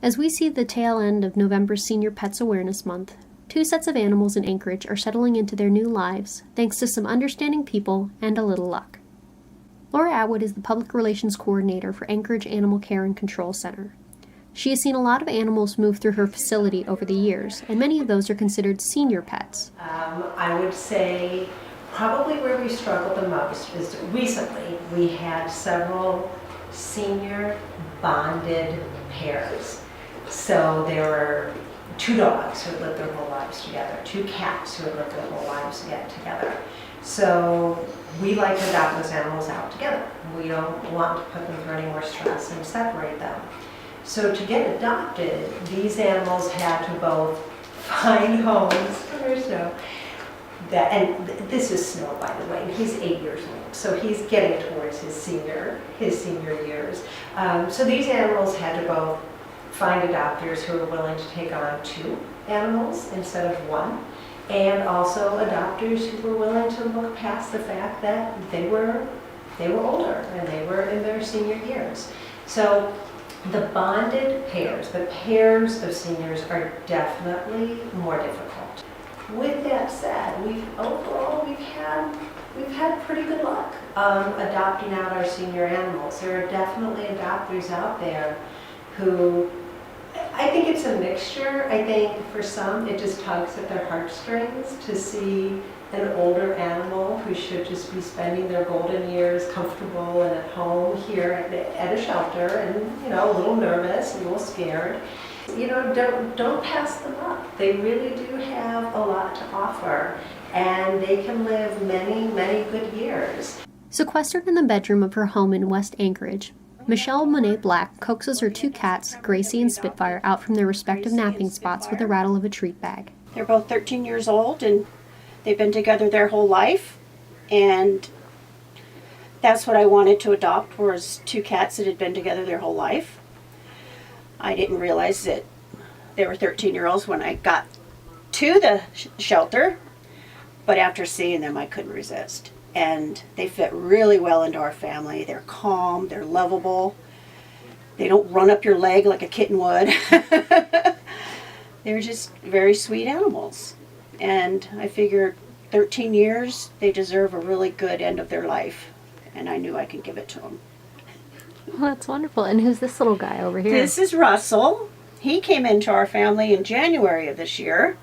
As we see the tail end of November's Senior Pets Awareness Month, 2 sets of animals in Anchorage are settling into their new lives thanks to some understanding people and a little luck. Laura Atwood is the Public Relations Coordinator for Anchorage Animal Care and Control Center. She has seen a lot of animals move through her facility over the years, and many of those are considered senior pets. I would say probably where we struggled the most is recently we had several senior bonded pairs. So there were 2 dogs who had lived their whole lives together, 2 cats who had lived their whole lives together. So we like to adopt those animals out together. We don't want to put them through any more stress and separate them. So to get adopted, these animals had to both find homes, there's Snow, and this is Snow, by the way, and he's 8 years old, so he's getting towards his senior years. So these animals had to both find adopters who were willing to take on 2 animals instead of 1, and also adopters who were willing to look past the fact that they were older and they were in their senior years. So the bonded pairs, the pairs of seniors, are definitely more difficult. With that said, we've had pretty good luck adopting out our senior animals. There are definitely adopters out there who, I think it's a mixture. I think for some it just tugs at their heartstrings to see an older animal who should just be spending their golden years comfortable and at home here at a shelter, and a little nervous, a little scared. Don't pass them up. They really do have a lot to offer, and they can live many, many good years. Sequestered in the bedroom of her home in West Anchorage, Michelle Monet Black coaxes her 2 cats, Gracie and Spitfire, out from their respective napping spots with the rattle of a treat bag. They're both 13 years old, and they've been together their whole life, and that's what I wanted to adopt, was 2 cats that had been together their whole life. I didn't realize that they were 13-year-olds when I got to the shelter, but after seeing them I couldn't resist. And they fit really well into our family. They're calm, they're lovable, they don't run up your leg like a kitten would. They're just very sweet animals. And I figured 13 years, they deserve a really good end of their life. And I knew I could give it to them. Well, that's wonderful. And who's this little guy over here? This is Russell. He came into our family in January of this year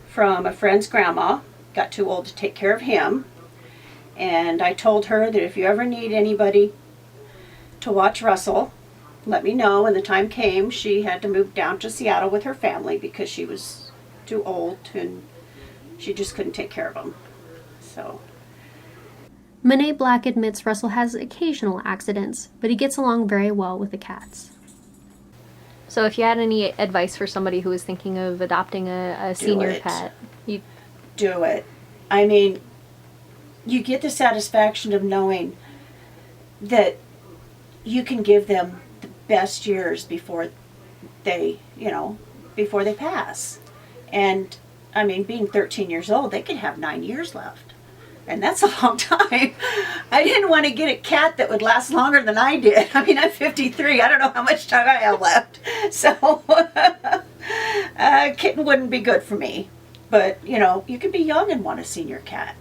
from a friend's grandma. Got too old to take care of him. And I told her that if you ever need anybody to watch Russell, let me know. And the time came, she had to move down to Seattle with her family because she was too old and she just couldn't take care of him. So Monet Black admits Russell has occasional accidents, but he gets along very well with the cats. So if you had any advice for somebody who was thinking of adopting a senior pet, you do it. I mean, you get the satisfaction of knowing that you can give them the best years before they pass. And I mean, being 13 years old, they could have 9 years left. And that's a long time. I didn't want to get a cat that would last longer than I did. I mean, I'm 53. I don't know how much time I have left. So a kitten wouldn't be good for me. But, you could be young and want a senior cat.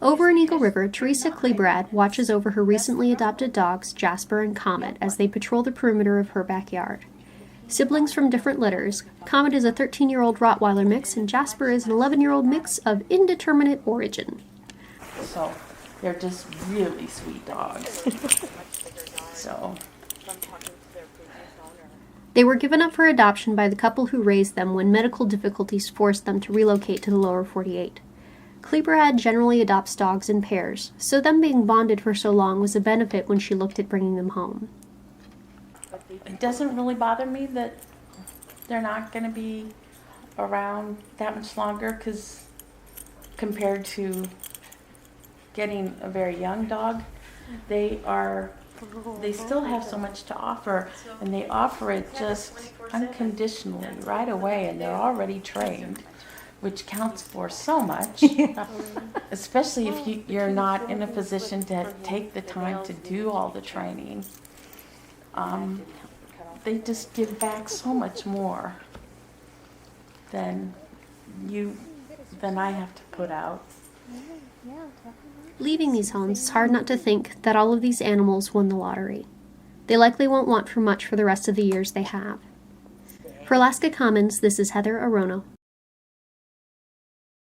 Over in Eagle River, Teresa Klebrad watches over her recently adopted dogs, Jasper and Comet, as they patrol the perimeter of her backyard. Siblings from different litters, Comet is a 13-year-old Rottweiler mix, and Jasper is an 11-year-old mix of indeterminate origin. So they're just really sweet dogs. So they were given up for adoption by the couple who raised them when medical difficulties forced them to relocate to the lower 48. Klebrad generally adopts dogs in pairs, so them being bonded for so long was a benefit when she looked at bringing them home. it doesn't really bother me that they're not going to be around that much longer, because compared to getting a very young dog, they still have so much to offer, and they offer it just unconditionally right away, and they're already trained, which counts for so much. Especially if you're not in a position to take the time to do all the training. they just give back so much more than I have to put out. Leaving these homes, it's hard not to think that all of these animals won the lottery. They likely won't want for much for the rest of the years they have. For Alaska Commons, this is Heather Arono.